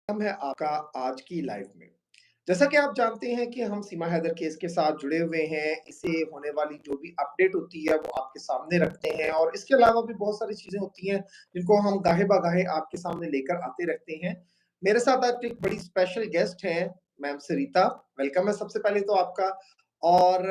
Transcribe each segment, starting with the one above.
हम है आपका आज की लाइफ में। जैसा कि आप जानते हैं कि हम सीमा हैदर केस के साथ जुड़े हुए हैं, इससे होने वाली जो भी अपडेट होती है वो आपके सामने रखते हैं और इसके अलावा भी बहुत सारी चीज़ें होती हैं, जिनको हम गाहे-बगाहे आपके सामने लेकर आते रहते हैं। मेरे साथ आज एक बड़ी स्पेशल गेस्ट हैं, मैम सरिता, वेलकम है सबसे पहले तो आपका। और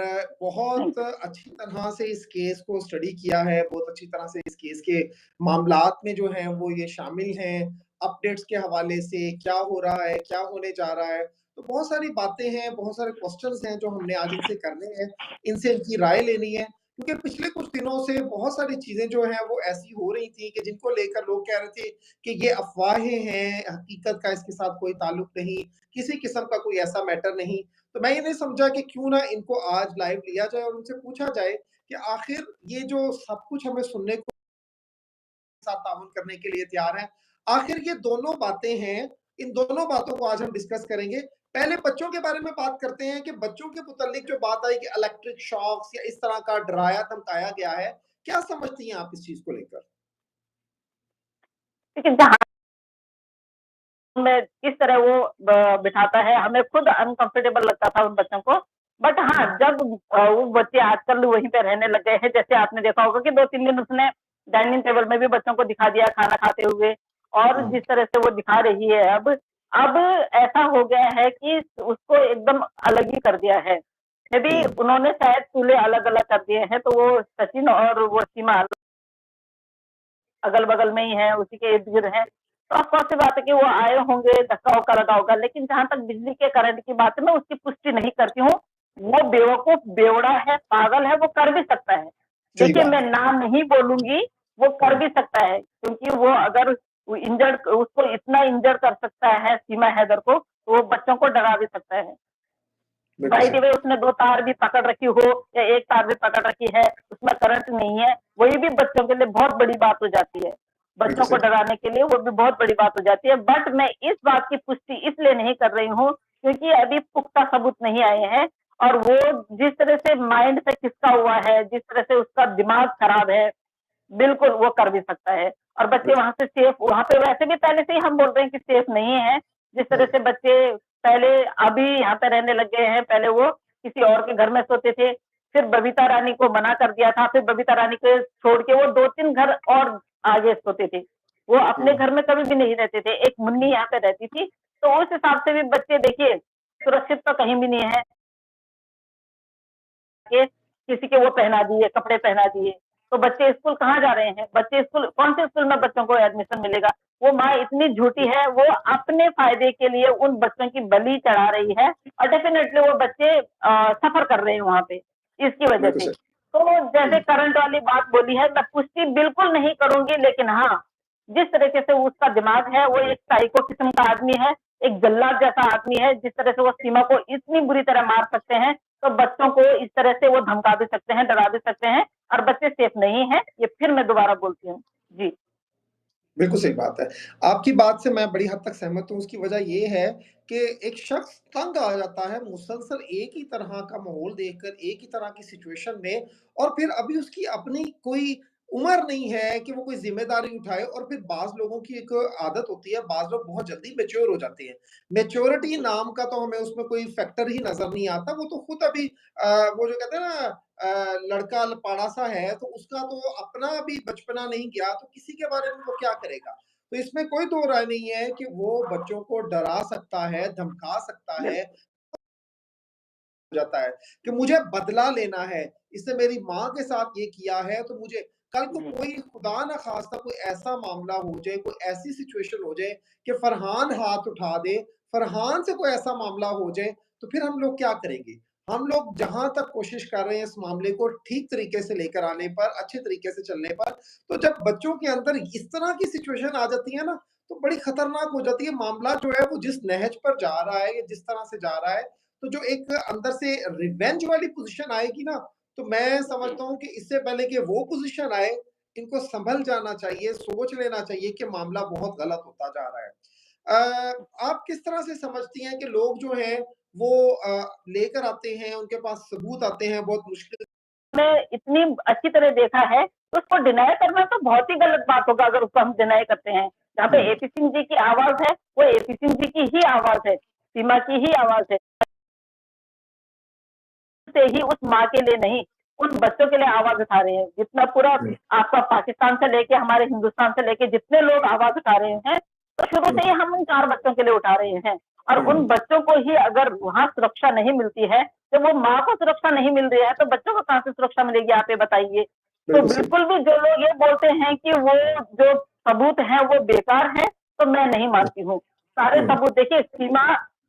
थैंक बहुत यू। अच्छी तरह से इस केस को स्टडी किया है, बहुत अच्छी तरह से इस केस के मामलात में जो हैं वो ये शामिल हैं, अपडेट्स के हवाले से क्या हो रहा है, क्या होने जा रहा है। तो बहुत सारी बातें हैं, बहुत सारे क्वेश्चंस हैं जो हमने आज इनसे करने हैं, इनसे इनकी राय लेनी है। क्योंकि पिछले कुछ दिनों से बहुत सारी चीज़ें जो हैं वो ऐसी हो रही थी कि जिनको लेकर लोग कह रहे थे कि ये अफ़वाहें हैं, हकीकत का इसके साथ कोई ताल्लुक नहीं, किसी किस्म का कोई ऐसा मैटर नहीं। तो मैं ये नहीं समझा कि क्यों ना इनको आज लाइव लिया जाए और उनसे पूछा जाए कि आखिर ये जो सब कुछ हमें सुनने को साथ ताउन करने के लिए तैयार हैं। आखिर ये दोनों बातें हैं, इन दोनों बातों को आज हम डिस्कस करेंगे। पहले बच्चों के बारे में बात करते हैं कि बच्चों के मुतालिक जो बात आई कि इलेक्ट्रिक शॉक्स या इस तरह का डराया-धमकाया गया है, क्या समझती हैं आप इस चीज़ को लेकर? देखिए, जहाँ में किस तरह वो बिठाता है, हमें खुद अनकंफर्टेबल लगता था उन बच्चों को। बट हाँ, हुँ, जब वो बच्चे आजकल वहीं पे रहने लग गए हैं, जैसे आपने देखा होगा कि 2-3 दिन उसने डाइनिंग टेबल में भी बच्चों को दिखा दिया खाना खाते हुए और हुँ, जिस तरह से वो दिखा रही है अब ऐसा हो गया है कि उसको एकदम अलग ही कर दिया है। मे बी हुँ, उन्होंने शायद चूल्हे अलग-अलग कर दिए हैं, तो वो सचिन और वो सीमा अगल-बगल में ही है, उसी के इर्द-गिर्द हैं। तो ऑफ़ सी बात है कि वो आए होंगे, धक्का-वक्का लगा होगा, लेकिन जहाँ तक बिजली के करंट की बात है, मैं उसकी पुष्टि नहीं करती हूँ। वो बेवकूफ़, बेवड़ा है, पागल है, वो कर भी सकता है। सही देखिए, बात मैं है। नाम नहीं बोलूँगी, वो कर हुँ, भी सकता है, क्योंकि वो अगर वो इंजर्ड उसको इतना इंजर्ड कर सकता है सीमा हैदर को, तो वो बच्चों को डरा भी सकता है। बिल्कुल बाय द सही। वे उसने 2 तार भी पकड़ रखी हो या 1 तार भी पकड़ रखी है, उसमें करंट नहीं है, वही भी बच्चों के लिए बहुत बड़ी बात हो जाती है। बिल्कुल बच्चों को सही। डराने के लिए वो भी बहुत बड़ी बात हो जाती है। बट मैं इस बात की पुष्टि इसलिए नहीं कर रही हूँ, क्योंकि अभी पुख्ता सबूत नहीं आए हैं और वो जिस तरह से माइंड से खिसका हुआ है, जिस तरह से उसका दिमाग खराब है, बिल्कुल वो कर भी सकता है। और बच्चे बिल्कुल। वहाँ से सेफ वहाँ पे वैसे भी पहले से ही हम बोल रहे हैं कि सेफ नहीं है। जिस हुँ, तरह से बच्चे पहले अभी यहाँ पे रहने लग गए हैं, पहले वो किसी और के घर में सोते थे, फिर बबीता रानी को मना कर दिया था, फिर बबीता रानी को छोड़ के वो 2-3 घर और आगे सोते थे। वो अपने हुँ, घर में कभी भी नहीं रहते थे, एक मुन्नी यहाँ पे रहती थी, तो उस हिसाब से भी बच्चे देखिए सुरक्षित तो कहीं भी नहीं है। के किसी के वो पहना दिए, कपड़े पहना दिए। तो बच्चे स्कूल कहाँ जा रहे हैं? बच्चे स्कूल कौन से स्कूल में बच्चों को एडमिशन मिलेगा? वो माँ इतनी झूठी है, वो अपने फ़ायदे के लिए उन बच्चों की बलि चढ़ा रही है और डेफ़िनेटली वो बच्चे सफ़र कर रहे हैं वहाँ पे, इसकी वजह बिल्कुल से। सही। तो जैसे हुँ, करंट वाली बात बोली है, मैं पुष्टि बिल्कुल नहीं करूँगी, लेकिन हाँ, जिस तरीके से उसका दिमाग है, वो एक साइको किस्म का आदमी है, एक जल्लाद जैसा आदमी है, जिस तरह से वो सीमा को इतनी बुरी तरह मार सकते हैं, तो बच्चों को इस तरह से वो धमका भी सकते हैं, डरा भी सकते हैं और बच्चे सेफ नहीं हैं, ये फिर मैं दोबारा बोलती हूँ। जी। बिल्कुल सही बात है। आपकी बात से मैं बड़ी हद तक सहमत हूँ, उसकी वजह ये है कि एक शख्स तंग आ जाता है मुसलसल एक ही तरह का माहौल देखकर, एक ही तरह की सिचुएशन में और फिर अभी उसकी अपनी कोई उम्र नहीं है कि वो कोई ज़िम्मेदारी उठाए और फिर बाज़ लोगों की एक आदत होती है, बाज़ लोग बहुत जल्दी मैच्योर हो जाते हैं। मैच्योरिटी जी, नाम का तो हमें उसमें कोई फैक्टर ही नज़र नहीं आता, वो तो खुद अभी वो जो कहते हैं ना लड़का लपाड़ा-सा है, तो उसका तो अपना अभी बचपना नहीं गया, तो किसी के बारे में वो क्या करेगा? तो इसमें कोई दो राय नहीं है कि वो बच्चों को डरा सकता है, धमका सकता है, बिल्कुल। जाता है कि मुझे बदला लेना है, इसने मेरी माँ के साथ ये किया है, तो मुझे कल को जी, कोई खुदा ना ख़ास्ता कोई ऐसा मामला हो जाए, कोई ऐसी सिचुएशन हो जाए कि फरहान हाथ उठा दे, फरहान से कोई ऐसा मामला हो जाए, तो फिर हम लोग क्या करेंगे? हम लोग जहाँ तक कोशिश कर रहे हैं इस मामले को ठीक तरीके से लेकर आने पर, अच्छे तरीके से चलने पर, तो जब बच्चों के अंदर इस तरह की सिचुएशन आ जाती है ना, तो बड़ी खतरनाक हो जाती है। मामला जो है वो जिस नहज पर जा रहा है या जिस तरह से जा रहा है, तो जो एक अंदर से रिवेंज वाली पोज़ीशन आएगी ना, तो मैं जी। समझता हूँ कि इससे पहले कि वो पोज़ीशन आए, इनको सँभल जाना चाहिए, सोच लेना चाहिए कि मामला बहुत गलत होता जा रहा है। आप किस तरह से समझती हैं कि लोग जो हैं वो लेकर आते हैं, उनके पास सबूत आते हैं बहुत मुश्किल ने इतनी अच्छी तरह देखा है, तो उसको डिनाय करना तो बहुत ही गलत बात होगा अगर उसको हम डिनाय करते हैं। जहाँ पे हुँ, एपी सिंह जी की आवाज़ है, वो एपी सिंह जी आवाज़ है, सीमा की ही आवाज़ है। से ही उस माँ के लिए नहीं, उन बच्चों के लिए आवाज़ उठा रहे हैं। जितना पूरा हुँ, आपका पाकिस्तान से लेके हमारे हिंदुस्तान से लेके जितने लोग आवाज़ उठा रहे हैं, तो शुरू हुँ, से ही हम उन 4 बच्चों के लिए उठा रहे हैं। और हुँ, उन बच्चों को ही अगर वहाँ सुरक्षा नहीं मिलती है, जब वो माँ को सुरक्षा नहीं मिल रही है, तो बच्चों को कहाँ से सुरक्षा मिलेगी आप ये बताइए? तो बिल्कुल सही। बिल्कुल भी जो लोग ये बोलते हैं कि वो जो सबूत हैं वो बेकार हैं, तो मैं नहीं हुँ, मानती हूँ। सारे हुँ, सबूत देखिए सीमा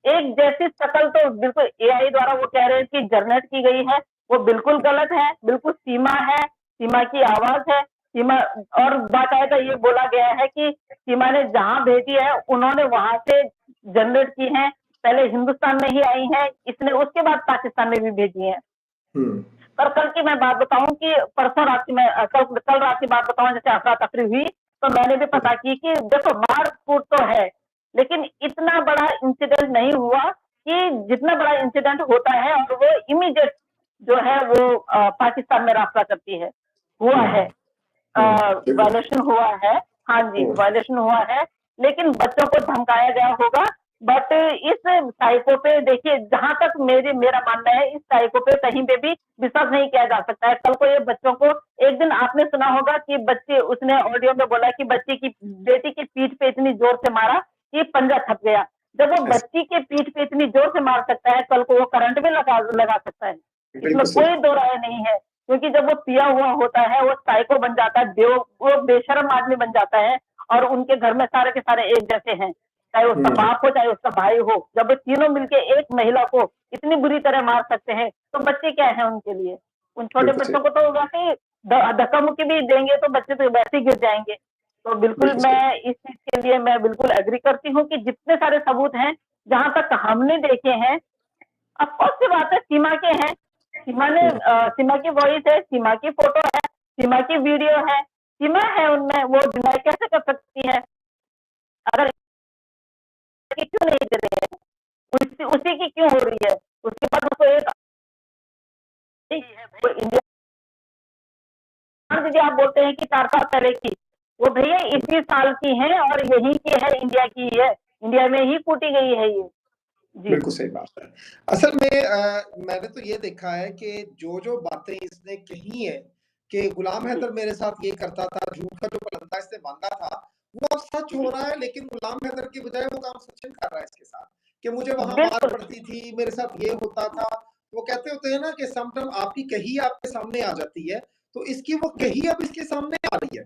एक जैसी शक्ल तो बिल्कुल एआई द्वारा वो कह रहे हैं कि जनरेट की गई है, वो बिल्कुल गलत है, बिल्कुल सीमा है, सीमा की आवाज़ है, सीमा और बाकायदा ये बोला गया है कि सीमा ने जहाँ भेजी है, उन्होंने वहाँ से जनरेट की हैं, पहले हिंदुस्तान में ही आई हैं, इसने उसके बाद पाकिस्तान में भी भेजी हैं। हुँ, पर कल की मैं बात बताऊँ कि परसों रात की मैं कल कल रात की बात बताऊँ जैसे अफरा-तफरी हुई, तो मैंने भी हुँ, पता की कि देखो मार-कूट तो है, लेकिन इतना बड़ा इंसिडेंट नहीं हुआ कि जितना बड़ा इंसिडेंट होता है और वो इमीडिएट जो है वो पाकिस्तान में रास्ता करती है, हुआ हुँ, है। हुँ, बिल्कुल। वायलेशन हुआ है। हाँ जी, हुँ, वायलेशन हुआ है, लेकिन बच्चों को धमकाया गया होगा। बट इस साइको पे देखिए जहाँ तक मेरा मानना है इस साइको पे कहीं पे भी विश्वास नहीं किया जा सकता है। कल को ये बच्चों को एक दिन आपने सुना होगा कि बच्चे उसने ऑडियो में बोला कि बच्चे की बेटी की पीठ पे इतनी ज़ोर से मारा कि पंजा थक गया। जब वो ऐसे बच्ची के पीठ पे इतनी ज़ोर से मार सकता है, कल को वो करंट भी लगा लगा सकता है। इसमें बिल्कुल सही। कोई दो राय नहीं है। क्योंकि जब वो पिया हुआ होता है, वो साइको बन जाता है, वो बेशर्म आदमी बन जाता है और उनके घर में सारे के सारे एक जैसे हैं। चाहे उसका हुँ, बाप हो, चाहे उसका भाई हो। जब वो तीनों मिलके एक महिला को इतनी बुरी तरह मार सकते हैं, तो बच्चे क्या हैं उनके लिए? उन छोटे बिल्कुल सही, बच्चों को तो वैसे ही धक्का-मुक्की भी देंगे तो बच्चे तो वैसे ही गिर जाएँगे। तो बिल्कुल बिल्कुल सही। मैं इस चीज़ के लिए मैं बिल्कुल एग्री करती हूँ कि जितने सारे सबूत हैं, जहाँ तक हमने देखे हैं, ऑफ कोर्स सी बात है सीमा के हैं। हुँ, सीमा की वॉइस है, सीमा की फ़ोटो है, सीमा की वीडियो है, सीमा है उनमें, वो डिनाई कैसे कर सकती है? अगर ये क्यों नहीं दे रहे हैं? उसी उसी की क्यों हो रही है? उसके बाद उसको एक वो इंडिया मान लीजिए आप बोलते हैं कि 4 साल पहले की, वो भैया हुँ, इसी साल की है और यहीं की है, इंडिया की ही है। इंडिया में ही कूटी गई है ये। जी। बिल्कुल सही बात है। असल में मैंने तो ये देखा है कि जो-जो बातें इसने कही हैं कि गुलाम जी। हैदर मेरे साथ ये करता था, झूठ का जो पलंदा इसने बाँधा था, वो अब सच हो जी। रहा है लेकिन गुलाम हैदर की बजाय वो काम सचिन कर रहा है इसके साथ, कि मुझे वहाँ मार बिल्कुल। पड़ती थी, मेरे साथ ये होता था। वो कहते होते हैं ना कि समटाइम आपकी कही आपके सामने आ जाती है, तो इसकी वो जी। कही अब इसके सामने आ रही है।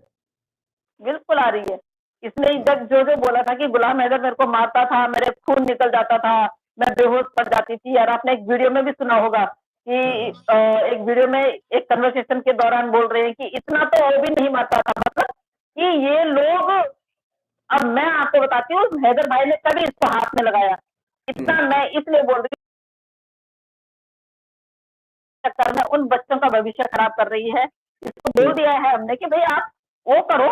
बिल्कुल आ रही है। इसने हुँ, जब जो-जो बोला था कि गुलाम हैदर मेरे को मारता था, मेरे खून निकल जाता था, मैं बेहोश पड़ जाती थी और आपने एक वीडियो में भी सुना होगा कि हाँ, एक वीडियो में एक कन्वर्सेशन के दौरान बोल रहे हैं कि इतना तो वो भी नहीं मारता था मतलब कि ये लोग अब मैं आपको बताती हूँ हैदर भाई ने कभी इसको हाथ में लगाया। हुँ, इतना मैं इसलिए बोल रही हूँ चक्कर में उन बच्चों का भविष्य खराब कर रही है। इसको हुँ, बोल दिया है हमने कि भई आप वो करो,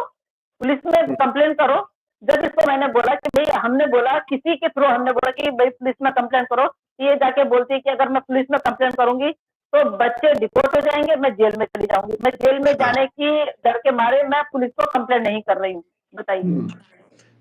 पुलिस में हुँ, कंप्लेंट करो। जब इसको मैंने बोला कि भई हमने बोला किसी के थ्रू हमने बोला कि भई पुलिस में कंप्लेंट करो। ये जाके बोलती है कि अगर मैं पुलिस में कंप्लेंट करूँगी, तो बच्चे डिपोर्ट हो जाएँगे, मैं जेल में चली जाऊँगी। मैं जेल में हाँ, जाने की डर के मारे मैं पुलिस को कंप्लेंट नहीं कर रही हूँ। बताइए। हुँ।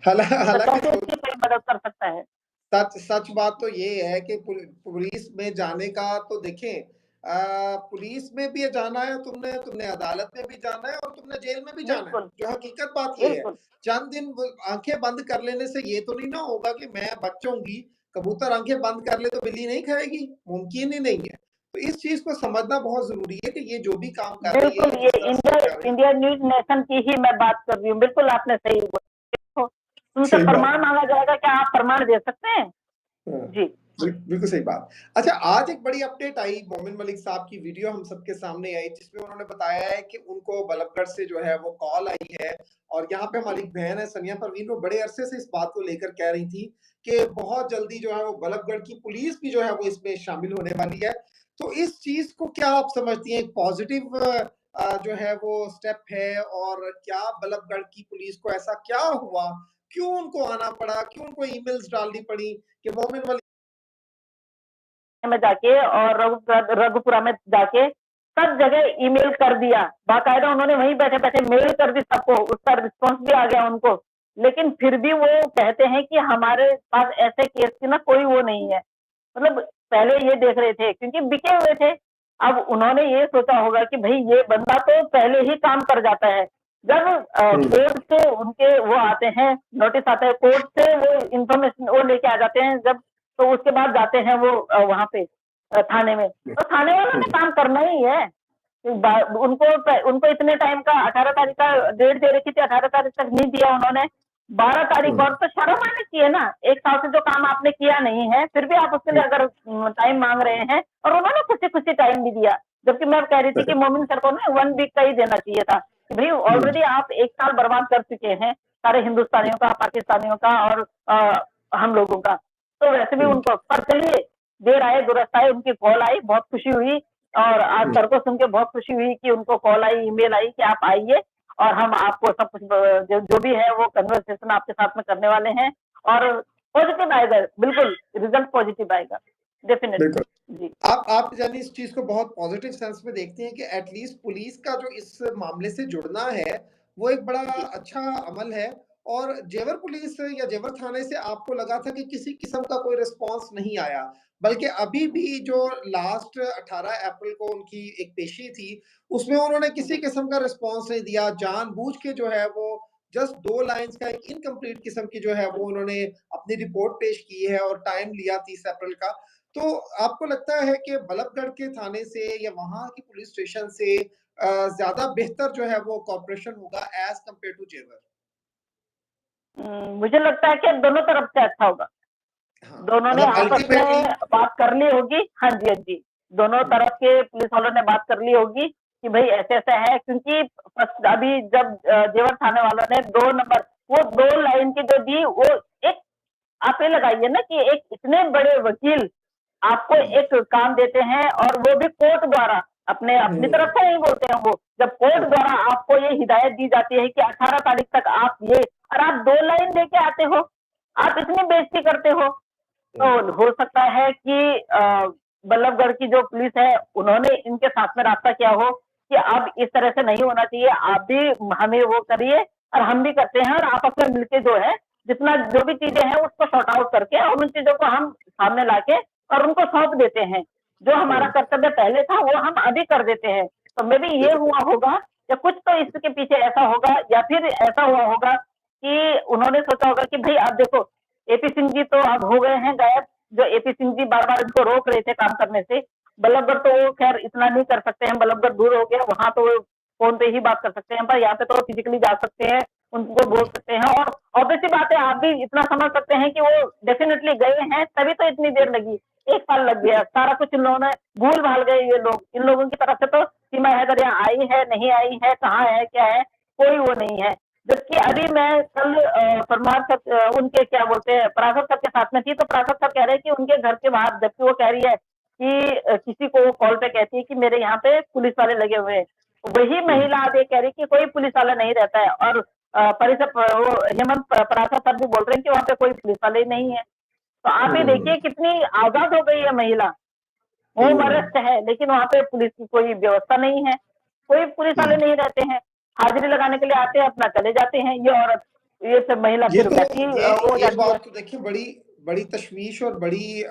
तो हालाँकि कैसे इसकी कोई मदद कर सकता है? सच सच बात तो ये है कि पुलिस में जाने का तो देखें पुलिस में भी जाना है तुमने, तुमने अदालत में भी जाना है और तुमने जेल में भी जाना है। बिल्कुल, जो हकीकत बात ये है, बिल्कुल, चंद दिन आँखें बंद कर लेने से ये तो नहीं ना होगा कि मैं बच जाऊँगी, कबूतर आँखें बंद कर ले तो बिल्ली नहीं खाएगी, मुमकिन ही नहीं है। तो इस चीज़ को समझना बहुत ज़रूरी है कि ये जो भी काम कर रही है बिल्कुल या ये जिस तरह से इंडिया ये कर रही है इंडिया न्यूज़ नेशन की ही मैं बात कर रही हूँ। बिल्कुल आपने सही बोला। देखो, तुमसे सही बात प्रमाण है। माँगा जाएगा, क्या आप प्रमाण दे सकते हैं? हाँ, जी। बिल्कुल सही बात। अच्छा आज एक बड़ी अपडेट आई मोमिन मलिक साहब की वीडियो हम सबके सामने आई जिसमें उन्होंने बताया है कि उनको बल्लभगढ़ से जो है वो कॉल आई है और यहाँ पे हमारी एक बहन है सनिया परवीन वो बड़े अरसे से इस बात को लेकर कह रही थी कि बहुत जल्दी जो है वो बल्लभगढ़ की पुलिस भी जो है वो इसमें शामिल होने वाली है। तो इस चीज़ को क्या आप समझती हैं एक पॉजिटिव जो है वो स्टेप है और क्या बल्लभगढ़ की पुलिस को ऐसा क्या हुआ? क्यों उनको आना पड़ा? क्यों उनको ईमेल्स डालनी पड़ी कि मोमिन मलिक में जाके और रघुपुरा में जाके सब जगह ईमेल कर दिया। बाकायदा उन्होंने वहीं बैठे-बैठे मेल कर दी सबको, उसका रिस्पॉन्स भी आ गया उनको। लेकिन फिर भी वो कहते हैं कि हमारे पास ऐसे केस की ना कोई वो नहीं है। मतलब पहले ये देख रहे थे क्योंकि बिके हुए थे। अब उन्होंने ये सोचा होगा कि भई ये बंदा तो पहले ही काम कर जाता है। जब हुँ, कोर्ट से उनके वो आते हैं, नोटिस आता है कोर्ट से वो इन्फॉर्मेशन वो लेके आ जाते हैं जब तो उसके बाद जाते हैं वो वहाँ पे थाने में। हुँ, तो थाने वालों ने हुँ, काम करना ही है। बा उनको इतने टाइम का 18 तारीख का डेट दे रखी थी, 18 तारीख तक नहीं दिया उन्होंने। 12 तारीख हुँ, और तो शर्म आनी चाहिए ना, 1 साल से जो काम आपने किया नहीं है, फिर भी आप उसके हुँ, लिए अगर टाइम माँग रहे हैं और उन्होंने खुशी-खुशी टाइम भी दिया। जबकि मैं कह रही थी कि करेक्ट, मोमिन सर को ना 1 वीक का ही देना चाहिए था, कि भई हुँ, ऑलरेडी आप 1 साल बर्बाद कर चुके हैं, सारे हिंदुस्तानियों का, पाकिस्तानियों का और हम लोगों का। तो वैसे भी हुँ, उनको पर चलिए, देर आए दुरुस्त आए, उनकी कॉल आई, बहुत खुशी हुई और आज हुँ, सर को सुन के बहुत खुशी हुई कि उनको कॉल आई, ईमेल आई कि आप आइए और हम आपको सब कुछ जो जो भी है वो कन्वर्सेशन आपके साथ में करने वाले हैं और पॉजिटिव आएगा, बिल्कुल रिजल्ट पॉजिटिव आएगा, डेफिनिटली। बिल्कुल। जी, आप यानी इस चीज़ को बहुत पॉज़िटिव सेंस में देखती हैं कि एट लीस्ट पुलिस का जो इस मामले से जुड़ना है, वो एक बड़ा जी। अच्छा अमल है और जेवर पुलिस या जेवर थाने से आपको लगा था कि किसी किस्म का कोई रिस्पॉन्स नहीं आया, बल्कि अभी भी जो लास्ट 18 अप्रैल को उनकी एक पेशी थी, उसमें उन्होंने किसी जी, किस्म का रिस्पॉन्स नहीं दिया, जानबूझ के जो है वो जस्ट 2 लाइन्स का एक इनकम्प्लीट किस्म की जो है वो उन्होंने अपनी रिपोर्ट पेश की है और टाइम लिया 30 अप्रैल का। तो आपको लगता है कि बल्लभगढ़ के थाने से या वहाँ की पुलिस स्टेशन से ज़्यादा बेहतर जो है वो कॉर्पोरेशन होगा एज़ कम्पेयर टू जेवर? मुझे लगता है कि दोनों तरफ से अच्छा होगा। हाँ, दोनों ने मतलब आपस अल्टीमेटली में बात कर ली होगी। हाँ जी, हाँ जी। दोनों हुँ, तरफ के पुलिस वालों ने बात कर ली होगी कि भई ऐसा-ऐसा है क्योंकि फर्स्ट अभी जब जेवर थाने वालों ने 2 नंबर वो 2 लाइन की जो दी वो एक आप ये लगाइए ना कि एक इतने बड़े वकील आपको हुँ, एक काम देते हैं और वो भी कोर्ट द्वारा अपने अपनी हुँ, तरफ से नहीं बोलते हैं वो। जब कोर्ट हुँ, द्वारा आपको ये हिदायत दी जाती है कि 18 तारीख तक आप ये और आप 2 लाइन लेके आते हो, आप इतनी बेइज़्ज़ती करते हो। तो हुँ, हो सकता है कि बल्लभगढ़ की जो पुलिस है, उन्होंने इनके साथ में राब्ता किया हो कि अब इस तरह से नहीं होना चाहिए, आप भी हमें वो करिए और हम भी करते हैं और आपस में मिलके जो है, जितना जो भी चीज़ें हैं उसको सॉर्ट आउट करके और उन चीज़ों को हम सामने लाके और उनको सौंप देते हैं। जो हमारा हुँ, कर्तव्य पहले था, वो हम अभी कर देते हैं। तो मे बी ये बिल्कुल। हुआ होगा या कुछ तो इसके पीछे ऐसा होगा या फिर ऐसा हुआ होगा कि उन्होंने सोचा होगा कि भई अब देखो एपी सिंह जी तो अब हो गए हैं गायब, जो एपी सिंह जी बार-बार इनको रोक रहे थे काम करने से। बल्लभगढ़ तो वो खैर इतना नहीं कर सकते हैं, बल्लभगढ़ दूर हो गया, वहाँ तो फ़ोन पे ही बात कर सकते हैं, पर यहाँ पे तो फिज़िकली जा सकते हैं, उनको बोल सकते हैं और ऑब्वियस सी बात है आप भी इतना समझ सकते हैं कि वो डेफ़िनिटली गए हैं, तभी तो इतनी देर लगी। 1 साल लग गया, सारा कुछ इन लोगों ने भूल-भाल गए ये लोग। इन लोगों की तरफ से तो सीमा हैदर यहाँ आई है, नहीं आई है, कहाँ है, क्या है, कोई वो नहीं है। जबकि अभी हुँ, मैं कल परमार सर उनके क्या बोलते हैं पराशर सर के साथ में थी तो पराशर सर कह रहे हैं कि उनके घर के बाहर जबकि वो कह रही है कि किसी को वो कॉल पे कहती है कि मेरे यहाँ पे पुलिस वाले लगे हुए हैं। वही हुँ, महिला अब ये कह रही है कि कोई पुलिस वाला नहीं रहता है और परिसर वो हेमंत पराशर सर भी बोल रहे हैं कि वहाँ पे कोई पुलिस वाले ही नहीं है। तो आप ये हुँ, देखिए कितनी आज़ाद हो गई है महिला। होम हुँ, अरेस्ट है लेकिन वहाँ पे पुलिस की कोई व्यवस्था नहीं है। कोई पुलिस वाले हुँ। नहीं रहते हैं। हाज़िरी लगाने के लिए आते हैं, अपना चले जाते हैं। ये औरत ये सब महिला ये फिर तो वैसी वो हो ये जाती है। बात तो देखिए बड़ी बड़ी तशवीश और बड़ी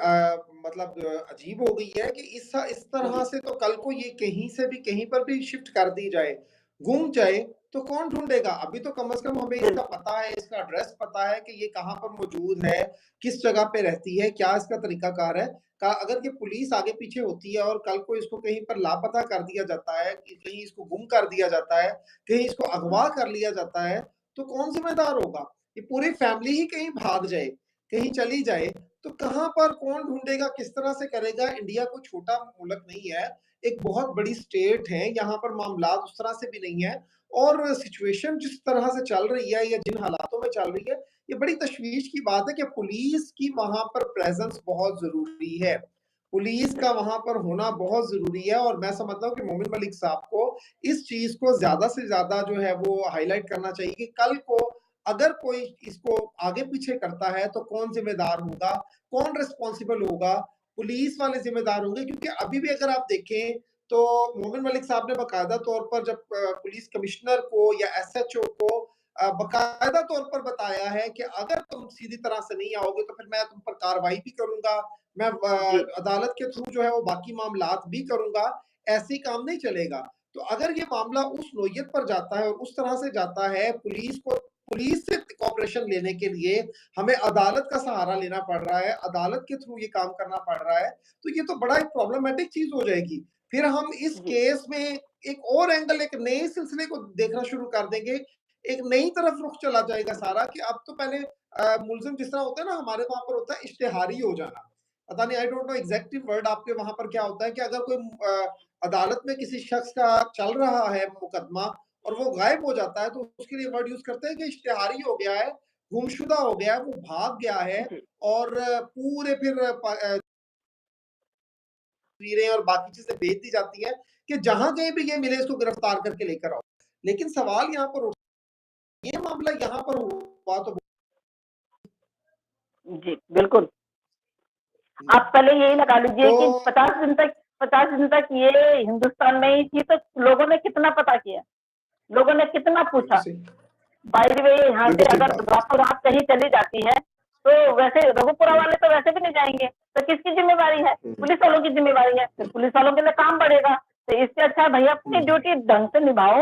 मतलब अजीब हो गई है कि इस तरह जी, से तो कल को ये कहीं से भी कहीं पर भी शिफ्ट कर दी जाए, गुम जाए तो कौन ढूँढेगा? अभी तो कम से कम हमें इसका बिल्कुल, पता है, इसका एड्रेस पता है कि ये कहाँ पर मौजूद है, किस जगह पे रहती है, क्या इसका तरीकाकार है। का अगर ये पुलिस आगे पीछे होती है और कल को इसको कहीं पर लापता कर दिया जाता है, कि कहीं इसको गुम कर दिया जाता है, कहीं इसको अगवा कर लिया जाता है, तो कौन ज़िम्मेदार होगा? ये पूरी फैमिली ही कहीं भाग जाए, कहीं चली जाए, तो कहाँ पर कौन ढूँढेगा, किस तरह से करेगा? इंडिया कोई छोटा मुल्क नहीं है, एक बहुत बड़ी स्टेट है, यहाँ पर मामलात उस तरह से भी नहीं है और सिचुएशन जिस तरह से चल रही है या जिन हालातों में चल रही है, ये बड़ी तशवीश की बात है कि पुलिस की वहाँ पर प्रेज़ेंस बहुत ज़रूरी है। पुलिस का बिल्कुल, वहाँ पर होना बहुत ज़रूरी है और मैं समझता हूँ कि मोमिन मलिक साहब को इस चीज़ को ज़्यादा से ज़्यादा जो है वो हाइलाइट करना चाहिए कि कल को अगर कोई इसको आगे पीछे करता है तो कौन ज़िम्मेदार होगा, कौन रिस्पॉन्सिबल होगा, पुलिस वाले ज़िम्मेदार होंगे क्योंकि अभी भी अगर आप देखें तो मोमिन मलिक साहब ने बाकायदा तौर पर जब पुलिस कमिश्नर को या एसएचओ को बाकायदा तौर पर बताया है कि अगर तुम सीधी तरह से नहीं आओगे तो फिर मैं तुम पर कार्रवाई भी करूँगा, मैं जी, अदालत के थ्रू जो है वो बाकी मामलात भी करूँगा, ऐसे ही काम नहीं चलेगा। तो अगर ये मामला उस नोयत पर जाता है और उस तरह से जाता है, पुलिस से कोऑपरेशन लेने के लिए हमें अदालत का सहारा लेना पड़ रहा है, अदालत के थ्रू ये काम करना पड़ रहा है, तो ये तो बड़ा एक प्रॉब्लमैटिक चीज़ हो जाएगी। फिर हम इस जी, केस में एक और एंगल, एक नए सिलसिले को देखना शुरू कर देंगे, एक नई तरफ रुख चला जाएगा सारा कि अब तो पहले मुल्ज़िम जिस तरह होता है ना, हमारे वहाँ पर होता है इश्तिहारी हो जाना। पता नहीं, I don't know exactly word आपके वहाँ पर क्या होता है कि अगर कोई अदालत में किसी शख्स का चल रहा है मुकदमा और वो गायब हो जाता है, तो उसके लिए वर्ड यूज़ करते हैं कि इश्तिहारी हो गया है, गुमशुदा हो गया है, वो भाग गया है जी। और पूरे फिर तस्वीरें और बाकी चीज़ें भेज दी जाती हैं कि जहाँ कहीं भी ये मिले इसको गिरफ्तार करके लेकर आओ। लेकिन सवाल यहाँ पर ये मामला यहाँ पर हुआ तो जी, बिल्कुल। आप पहले यही लगा लीजिए तो कि 50 दिन तक ये हिंदुस्तान में ही थी, तो लोगों ने कितना पता किया? लोगों ने कितना बिल्कुल पूछा? सही, बाय द वे यहाँ बिल्कुल से सही अगर बात। रातों रात कहीं चली जाती है, तो वैसे रघुपुरा हुँ, वाले तो वैसे भी नहीं जाएँगे, तो किसकी ज़िम्मेवारी है? हुँ, पुलिस वालों की ज़िम्मेवारी है, फिर पुलिस वालों के लिए काम बढ़ेगा। तो इससे अच्छा है भैया अपनी हुँ, ड्यूटी ढंग से निभाओ,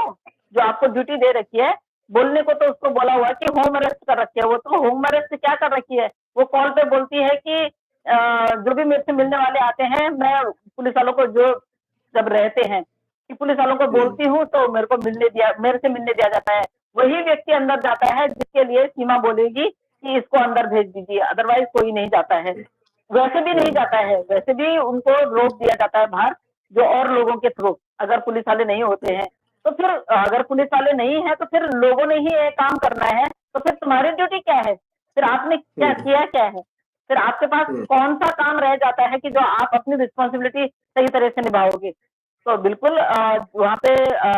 जो आपको ड्यूटी दे रखी है। बोलने को तो उसको बोला हुआ है कि होम अरेस्ट कर रखी है, वो तो होम अरेस्ट क्या कर रखी है? वो कॉल पे बोलती है कि जो भी मेरे से मिलने वाले आते हैं, मैं पुलिस वालों को जो जब रहते हैं, कि पुलिस वालों को हुँ, बोलती हूँ तो मेरे से मिलने दिया जाता है। वही व्यक्ति अंदर जाता है जिसके लिए सीमा बोलेगी कि इसको अंदर भेज दीजिए, अदरवाइज कोई नहीं जाता है। वैसे भी नहीं हुँ, जाता है, वैसे भी उनको रोक दिया जाता है बाहर, जो और लोगों के थ्रू, अगर पुलिस वाले नहीं होते हैं। तो फिर अगर पुलिस वाले नहीं है तो फिर लोगों ने ही ये काम करना है, तो फिर तुम्हारी ड्यूटी क्या है? फिर आपने क्या हुँ, किया क्या है? फिर आपके पास हुँ, कौन-सा काम रह जाता है कि जो आप अपनी रिस्पॉन्सिबिलिटी सही तरह से निभाओगे? तो बिल्कुल वहाँ पे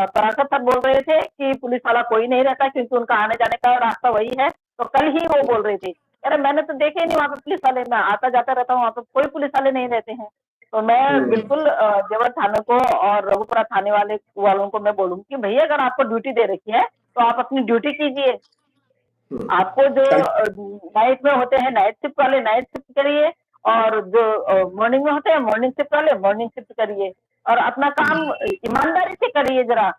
पराशर सर बोल रहे थे कि पुलिस वाला कोई नहीं रहता क्योंकि उनका आने-जाने का रास्ता वही है। तो कल ही वो हुँ, बोल रहे थे, अरे मैंने तो देखे ही नहीं वहाँ पे पुलिस वाले, मैं आता-जाता रहता हूँ, वहाँ पे कोई पुलिस वाले नहीं रहते हैं। तो मैं हुँ, बिल्कुल जेवर थाने को और रघुपुरा थाने वालों को मैं बोलूँगी कि भैया अगर आपको ड्यूटी दे रखी है, तो आप अपनी ड्यूटी कीजिए। हुँ। आपको जो कल नाइट में होते हैं नाइट शिफ्ट वाले नाइट शिफ्ट करिए और जो मॉर्निंग में होते हैं मॉर्निंग शिफ्ट वाले मॉर्निंग शिफ्ट करिए और अपना काम ईमानदारी से करिए जरा,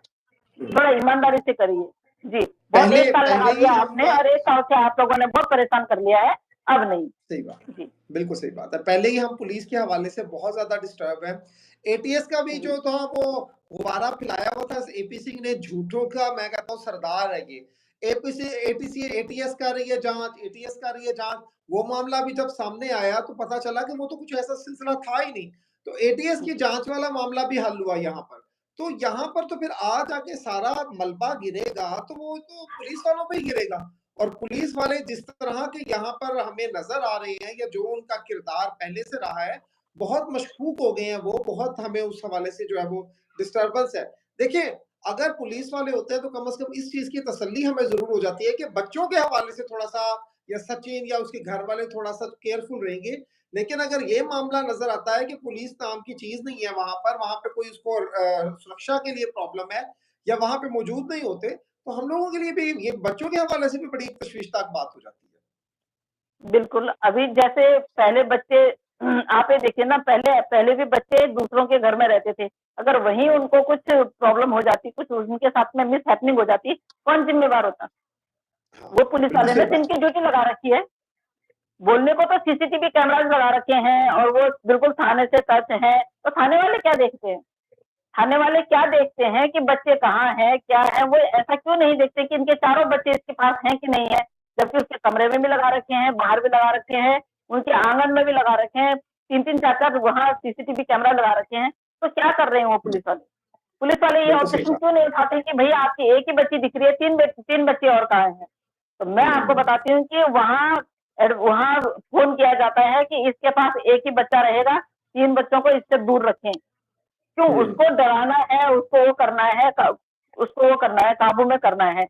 हुँ, थोड़ा ईमानदारी से करिए। जी, बहुत पहले 1 साल लगा पहले ही दिया हम आपने और 1 साल से आप लोगों ने बहुत परेशान कर लिया है, अब नहीं। सही बात है, जी, बिल्कुल सही बात है। पहले ही हम पुलिस के हवाले से बहुत ज़्यादा डिस्टर्ब हैं। एटीएस का भी जी, जो था वो गुब्बारा फैलाया हुआ था एपी सिंह ने, झूठों का मैं कहता हूँ सरदार है ये। एपीसी एटीसी एटीएस कर रही है जाँच, एटीएस कर रही है जाँच। वो मामला भी जब सामने आया तो पता चला कि वो तो कुछ ऐसा सिलसिला था ही नहीं। तो एटीएस की जी, जाँच वाला मामला भी हल हुआ यहाँ पर। तो यहाँ पर तो फिर आ जाके सारा मलबा गिरेगा तो वो तो पुलिस वालों पे ही गिरेगा। और पुलिस वाले जिस तरह के यहाँ पर हमें नज़र आ रहे हैं या जो उनका किरदार पहले से रहा है, बहुत मशकूक हो गए हैं वो, बहुत हमें उस हवाले से जो है वो डिस्टर्बेंस है। देखिए, अगर पुलिस वाले होते हैं तो कम से कम इस चीज़ की तसल्ली हमें ज़रूर हो जाती है कि बच्चों के हवाले से थोड़ा-सा या सचिन या उसके घर वाले थोड़ा-सा केयरफुल रहेंगे। लेकिन अगर ये मामला नज़र आता है कि पुलिस नाम की चीज़ नहीं है वहाँ पे कोई उसको सुरक्षा के लिए प्रॉब्लम है या वहाँ पे मौजूद नहीं होते, तो हम लोगों के लिए भी ये बच्चों के हवाले से भी बड़ी तशवीशनाक बात हो जाती है। बिल्कुल, अभी जैसे पहले बच्चे आप ये देखिए ना पहले पहले भी बच्चे दूसरों के घर में रहते थे। अगर वहीं हुँ, उनको कुछ प्रॉब्लम हो जाती, कुछ उनके साथ में मिसहैपनिंग हो जाती, कौन ज़िम्मेवार होता? हाँ, वो पुलिस बिल्कुल वाले सही ने बात जिनकी ड्यूटी लगा रखी है। बोलने को तो सीसीटीवी कैमराज़ लगा रखे हैं और वो बिल्कुल थाने से टच हैं, तो थाने वाले क्या देखते हैं? थाने वाले क्या देखते हैं कि बच्चे कहाँ हैं, क्या है? वो ऐसा क्यों नहीं देखते कि इनके चारों बच्चे इसके पास हैं कि नहीं है? जबकि उसके कमरे में भी लगा रखे हैं, बाहर भी लगा रखे हैं, उनके आँगन में भी लगा रखे हैं, 3-3 4-4 वहाँ सीसीटीवी कैमरा लगा रखे हैं, तो क्या कर रहे हैं वो है। पुलिस वाले? पुलिस वाले ये बिल्कुल सही ऑब्जेक्शन कहा। क्यों नहीं उठाते कि भैया आपकी एक ही बच्ची दिख रही है, 3 बच्चे और कहाँ हैं? तो मैं आपको हुँ, बताती हूँ कि वहाँ फ़ोन किया जाता है कि इसके पास एक ही बच्चा रहेगा, 3 बच्चों को इससे दूर रखें। क्यों हुँ, उसको डराना है, उसको वो करना है, उसको वो करना है, काबू में करना है।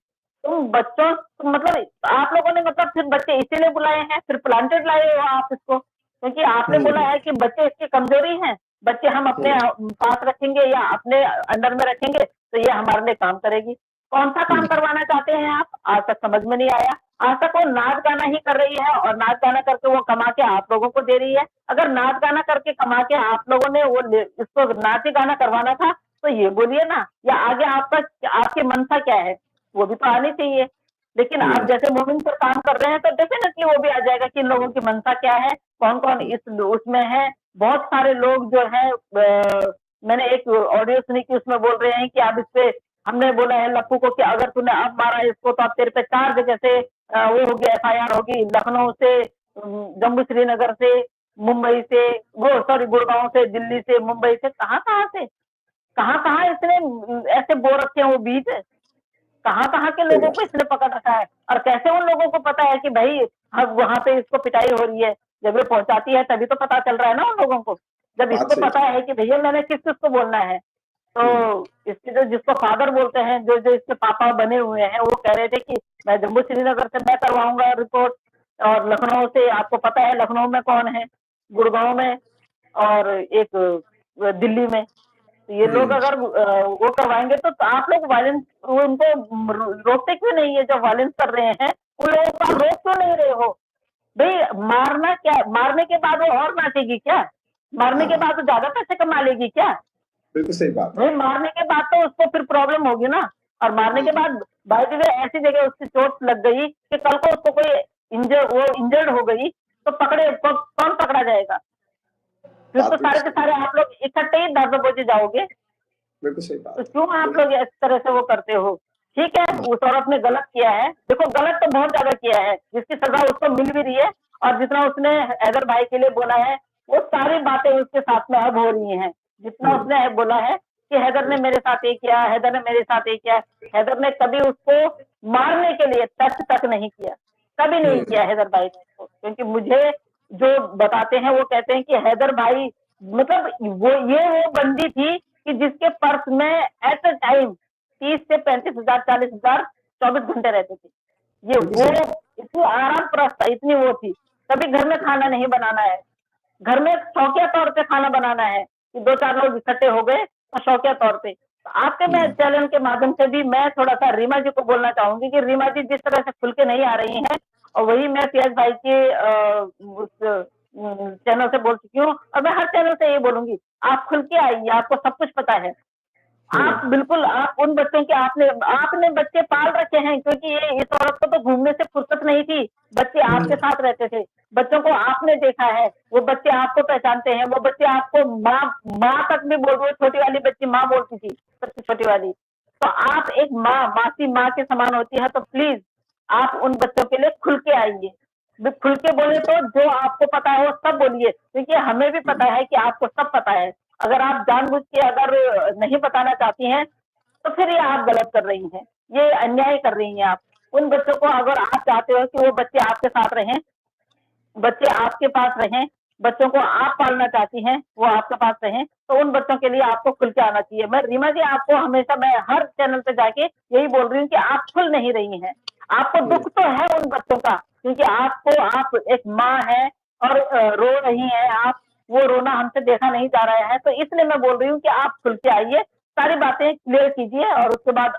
तुम बच्चों मतलब आप लोगों ने मतलब फिर बच्चे इसीलिए बुलाए हैं, फिर प्लांटेड लाए हो आप इसको, क्योंकि आपने हुँ, बोला है कि बच्चे इसकी कमजोरी हैं, बच्चे हम अपने हुँ, पास रखेंगे या अपने अंडर में रखेंगे, तो ये हमारे लिए काम करेगी। कौन-सा काम करवाना चाहते हैं आप? आज तक समझ में नहीं आया। आज तक वो नाच-गाना ही कर रही है और नाच-गाना करके वो कमा के आप लोगों को दे रही है। अगर नाच-गाना करके कमा के आप लोगों ने वो ले इसको नाच-गाना करवाना था, तो ये बोलिए ना, या आगे आपका आपकी मंशा क्या है? वो भी तो आनी चाहिए। लेकिन आप हुँ, जैसे मूविंग पर काम कर रहे हैं, तो डेफिनेटली वो भी आ जाएगा कि इन लोगों की मंशा क्या है, कौन-कौन इस उसमें है। बहुत सारे लोग जो हैं मैंने एक ऑडियो सुनी कि उसमें बोल रहे हैं कि आप इसपे हमने बोला है लप्पू को कि अगर तूने अब मारा इसको तो अब तेरे पे 4 जगह से वो होगी एफआईआर होगी, लखनऊ से, जम्मू श्रीनगर से, मुंबई से, वो सॉरी गुड़गांव से, दिल्ली से, मुंबई से, कहाँ-कहाँ से? कहाँ-कहाँ इसने ऐसे बो रखे हैं वो बीज? कहाँ-कहाँ के सही लोगों को बात इसने पकड़ रखा है? और कैसे उन लोगों को पता है कि भाई अब वहाँ पे इसको पिटाई हो रही है? जब ये पहुँचाती है तभी तो पता चल रहा है ना उन लोगों को। जब बात इसको सही पता है। है कि भैया मैंने किस-किस को बोलना है। हुँ, तो इसके जो जिसको फादर बोलते हैं, जो जो इसके पापा बने हुए हैं, वो कह रहे थे कि मैं जम्मू श्रीनगर से मैं करवाऊँगा रिपोर्ट और लखनऊ से आपको पता है लखनऊ में कौन है, गुड़गाँव में और एक दिल्ली में। तो ये लोग हुँ, अगर वो करवाएँगे तो आप लोग वायलेंस उनको रोकते क्यों नहीं है जो वायलेंस कर रहे हैं, उन लोगों को आप रोक क्यों नहीं रहे हो? भई मारना क्या मारने के बाद वो और नाचेगी क्या? मारने के हाँ, बाद वो ज़्यादा पैसे कमा लेगी क्या? बिल्कुल सही बात है। नहीं मारने के बाद तो उसको फिर प्रॉब्लम होगी ना और मारने के हुँ, बाद बाय द वे ऐसी जगह उसकी चोट लग गई कि कल को उसको कोई इंजर्ड हो गई तो कौन पकड़ा जाएगा? फिर बात तो बिल्कुल सारे के सही सारे आप लोग इकट्ठे ही दर दबोचे जाओगे। बिल्कुल सही तो बात है। क्यों आप लोग इस तरह से वो करते हो? ठीक है, हुँ, उस औरत ने गलत किया है। देखो गलत तो बहुत ज़्यादा किया है, जिसकी सज़ा उसको मिल भी रही है और जितना उसने हैदर भाई के लिए बोला है, वो सारी बातें उसके साथ में अब हो रही हैं। जितना हुँ, उसने बोला है कि हैदर ने हुँ, मेरे साथ ये किया, हैदर ने मेरे साथ ये किया। हैदर ने कभी उसको मारने के लिए टच तक नहीं किया, कभी नहीं हुँ, किया हैदर भाई ने उसको। क्योंकि मुझे जो बताते हैं वो कहते हैं कि हैदर भाई मतलब वो बंदी थी कि जिसके पर्स में एट अ टाइम 30 से 35,000 40,000 24 घंटे रहते थे। ये बिल्कुल वो सही। इतनी आराम प्रस्थ इतनी वो थी। कभी घर में खाना नहीं बनाना है। घर में शौकिया तौर पे खाना बनाना है कि 2-4 लोग इकट्ठे हो गए तो शौकिया तौर पे। तो आपके मैं हुँ, चैनल के माध्यम से भी मैं थोड़ा-सा रीमा जी को बोलना चाहूँगी कि रीमा जी जिस तरह से खुल के नहीं आ रही हैं और वही मैं पियाज़ भाई के उस चैनल से बोल चुकी हूँ और मैं हर चैनल से ये बोलूँगी, आप खुल के आइए, आपको सब कुछ पता है। हुँ, आप बिल्कुल आप उन बच्चों के आपने बच्चे पाल रखे हैं क्योंकि ये इस औरत को तो घूमने से फुर्सत नहीं थी। बच्चे आपके हुँ, साथ रहते थे। बच्चों को आपने देखा है, वो बच्चे आपको पहचानते हैं, वो बच्चे आपको माँ माँ तक भी बोल दो छोटी वाली बच्ची माँ बोलती थी, सबसे छोटी वाली। तो आप एक माँ, मासी माँ के समान होती है तो प्लीज़ आप उन बच्चों के लिए खुल के आइए। खुल के बोले तो जो आपको पता है वो सब बोलिए क्योंकि हमें भी हुँ, पता है कि आपको सब पता है। अगर आप जानबूझ के अगर नहीं बताना चाहती हैं, तो फिर ये आप गलत कर रही हैं। ये अन्याय कर रही हैं आप। उन बच्चों को अगर आप चाहते हो कि वो बच्चे आपके साथ रहें, बच्चे आपके पास रहें, बच्चों को आप पालना चाहती हैं, वो आपके पास रहें, तो उन बच्चों के लिए आपको खुल के आना चाहिए। मैं रीमा जी आपको हमेशा मैं हर चैनल पे जाके यही बोल रही हूँ कि आप खुल नहीं रही हैं। आपको हुँ, दुःख तो है उन बच्चों का क्योंकि आप एक माँ हैं और रो रही हैं आप, वो रोना हमसे देखा नहीं जा रहा है, तो इसलिए मैं बोल रही हूँ कि आप खुल के आइए, सारी बातें क्लियर कीजिए और उसके बाद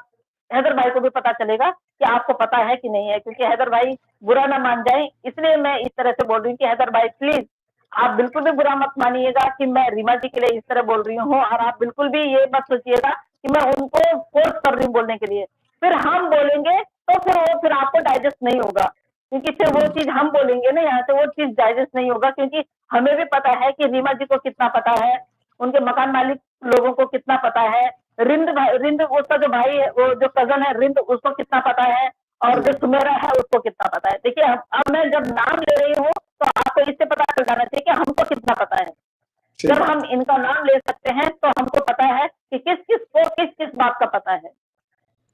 हैदर भाई को भी पता चलेगा कि आपको पता है कि नहीं है क्योंकि हैदर भाई बुरा ना मान जाए इसलिए मैं इस तरह से बोल रही हूँ कि हैदर भाई प्लीज आप बिल्कुल भी बुरा मत मानिएगा कि मैं रीमा जी के लिए इस तरह बोल रही हूँ और आप बिल्कुल भी ये मत सोचिएगा कि मैं उनको फोर्स कर रही हूँ बोलने के लिए। फिर हम बोलेंगे तो फिर आपको डाइजेस्ट नहीं होगा क्योंकि फिर वो हुँ, चीज हम बोलेंगे ना यहाँ से वो चीज डाइजेस्ट नहीं होगा क्योंकि हमें भी पता है कि रीमा जी को कितना पता है, उनके मकान मालिक लोगों को कितना पता है, रिंद उसका जो भाई है वो जो कजन है रिंद उसको कितना पता है और जो हुँ, सुमेरा है उसको कितना पता है। देखिए अब मैं जब नाम ले रही हूँ तो आपको इससे पता चल जाना चाहिए कि हमको कितना पता है। सही जब बात हम है। इनका नाम ले सकते हैं तो हमको पता है कि किस किस को किस किस बात का पता है।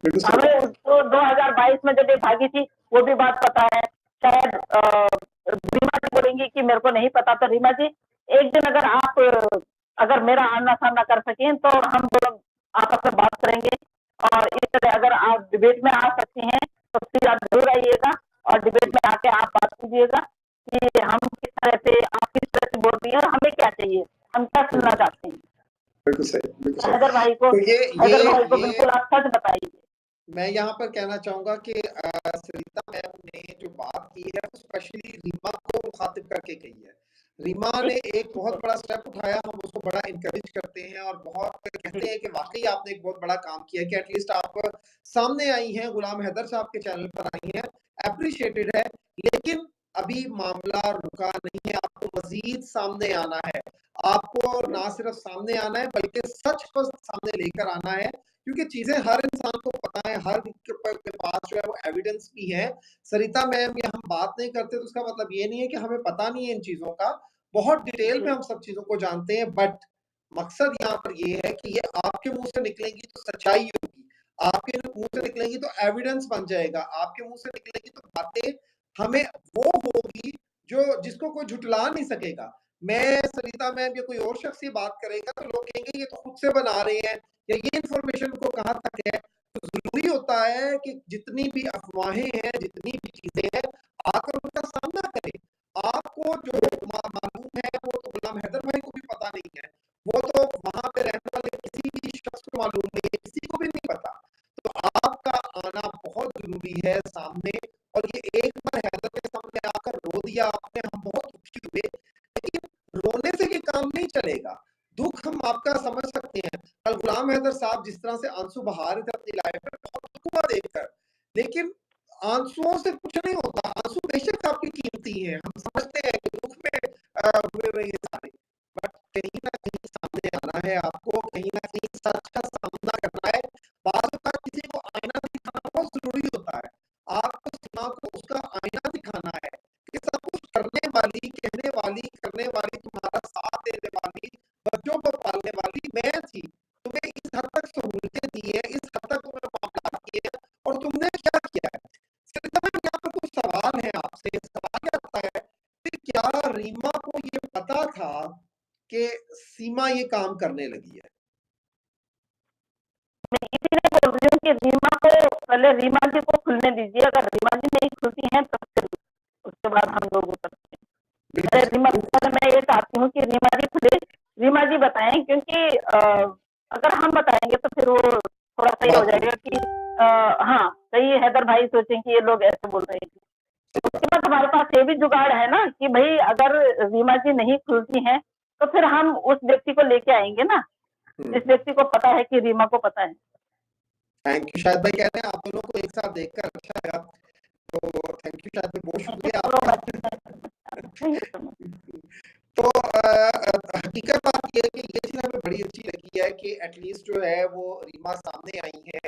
बिल्कुल सही हमें बात है। उसको 2022 में जब ये भागी थी वो भी बात पता है। शायद रीमा जी बोलेंगी कि मेरे को नहीं पता, तो रीमा जी एक दिन अगर आप अगर मेरा आमना सामना कर सकें तो हम दोनों आपस में बात करेंगे और इस तरह अगर आप डिबेट में आ सकती हैं तो प्लीज आप जरूर आइएगा और डिबेट में आके आप बात कीजिएगा कि हम किस तरह से आप किस तरह से बोल रही हैं और हमें क्या चाहिए, हम क्या सुनना हुँ, चाहते हैं। बिल्कुल सही, बिल्कुल सही। हैदर भाई को तो हैदर ये भाई को ये बिल्कुल आप सच बताइए। मैं यहाँ पर कहना चाहूँगा कि सरिता मैम ने जो बात की है, वो स्पेशली रीमा को मुखातिब करके कही है। रीमा जी, ने एक बहुत जी, बड़ा स्टेप उठाया, हम उसको बड़ा एनकरेज करते हैं और बहुत जी, कहते हैं कि वाक़ई आपने एक बहुत बड़ा काम किया है कि एटलीस्ट आप सामने आई हैं, गुलाम हैदर साहब के चैनल पर आई हैं, एप्रिशिएटेड है। लेकिन अभी मामला रुका नहीं है, आपको मज़ीद सामने आना है। आपको जी, ना सिर्फ सामने आना है, बल्कि सच को सामने लेकर आना है, क्योंकि चीज़ें हर इंसान को पता है, हर के पास जो है वो एविडेंस भी है। सरिता मैम या हम बात नहीं करते तो उसका मतलब ये नहीं है कि हमें पता नहीं है इन चीज़ों का। बहुत डिटेल में जी, हम सब चीज़ों को जानते हैं, बट मकसद यहाँ पर ये है कि ये आपके मुँह से निकलेंगी तो सच्चाई होगी। आपके मुँह से जी, निकलेंगी तो एविडेंस बन जाएगा। आपके मुँह से निकलेंगी तो बातें हमें वो होगी जो जिसको कोई झुठला नहीं सकेगा। मैं, सरिता मैम या कोई और शख्स ये बात करेगा तो लोग कहेंगे ये तो खुद से बना रहे हैं या ये इन्फॉर्मेशन को कहाँ तक है। तो ज़रूरी होता है कि जितनी भी अफ़वाहें हैं, जितनी भी चीज़ें हैं, आकर उनका सामना करें। आपको जो बिल्कुल, मालूम है वो तो गुलाम हैदर भाई को भी पता नहीं है। वो तो वहाँ पे रहने वाले किसी भी शख्स को मालूम नहीं है, किसी को भी नहीं पता। तो आपका आना बहुत ज़रूरी है सामने, और ये एक बार हैदर के सामने आकर रो दिया आपने, हम बहुत दुखी हुए, लेकिन रोने से ये काम नहीं चलेगा। दुःख हम आपका समझ सकते हैं। कल गुलाम हैदर साहब जिस तरह से आंसू बहा रहे थे अपनी लाइफ में, बहुत दुःख हुआ देखकर। लेकिन आंसुओं से कुछ नहीं होता, आंसू बेशक आपकी कीमती हैं, हम समझते हैं कि दुःख में हुए हुए ये सारे, बट कहीं न कहीं सामने आना है आपको, कहीं न कहीं सच का सामना करना है। बाज़ औक़ात किसी को आईना दिखाना बहुत ज़रूरी होता है। आपको सीमा को उसका आईना दिखाना है कि सब कुछ करने वाली, कहने वाली, करने वाली, तुम्हारा साथ देने वाली, बच्चों को पालने वाली मैं थी। तुम्हें इस हद तक सहूलतें दी हैं, इस हद तक तुम्हें मामलात किए हैं, और तुमने क्या किया है? सरिता मैम, यहाँ पर कुछ सवाल है आपसे। सवाल क्या आता है कि क्या रीमा को ये पता था कि सीमा ये काम करने लगी है? मैं इसीलिए बोल रही हूँ कि रीमा को पहले रीमा जी को खुलने दीजिए, अगर रीमा जी नहीं खुलती हैं तो फिर उसके बाद हम लोग उतरते हैं। बिल्कुल पहले रीमा, सही। पहले मैं ये चाहती हूँ कि रीमा जी खुले, रीमा जी बताएं, क्योंकि अगर हम बताएंगे तो फिर वो थोड़ा सा ये हो बात जाएगा नहीं। कि हाँ, कहीं हैदर भाई सोचें कि ये लोग ऐसे बोल रहे हैं। तो सही उसके बात। बाद हमारे पास ये भी जुगाड़ है ना कि भाई अगर रीमा जी नहीं खुलती हैं तो फिर हम उस व्यक्ति को लेके आएंगे ना, हुँ। जिस व्यक्ति को पता है कि रीमा को पता है। Thank you. शायद भाई कह रहे हैं आप दोनों को एक साथ देखकर अच्छा लगा। तो थैंक यू, शायद भाई, बहुत शुक्रिया चलो आपका। सही है, चलो। तो हकीकत बात ये है कि ये चीज़ हमें बड़ी अच्छी लगी है कि एटलीस्ट जो है वो रीमा सामने आई